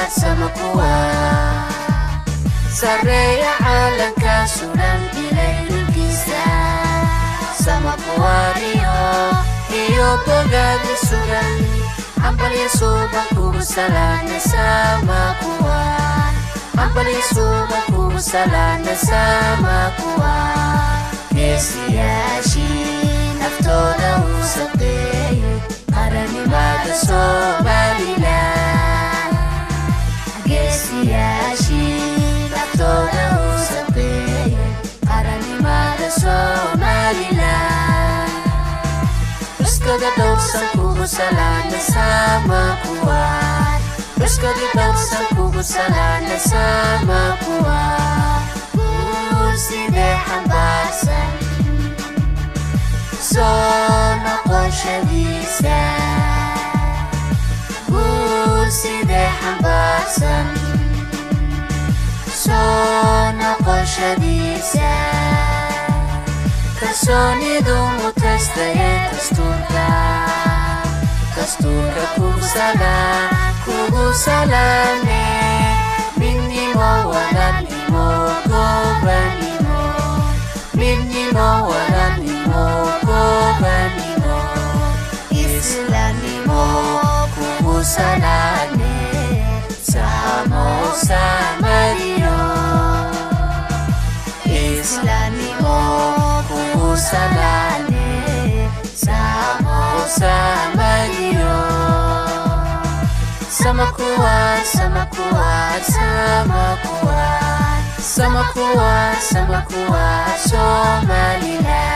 sama kuat Saraya calanka suran ilay lugisa Sama kuat iyo pagad suran Ang palisubang kubusalan na sama kuat Ang palisubang kubusalan na sama kuat Kesiyashin aftoda usapte Aranimada Somalila Kesiyashin aftoda usapte Aranimada Somalila Kagadog sa kubusalan na sama kuat Kagadog sa kubusalan na sama kuat Side hambasan Sona ko siya bisa Side hambasan Sona ko siya bisa Kasonido mo testaye Kasturka kubusalane Minni mo walan imo koban imo Minni mo walan imo koban imo Islan imo kubusalane Samo sa Mario Islan imo kubusalane Samo sa Mario Sama kuat, sama kuat, sama kuat Sama kuat, sama kuat Somalila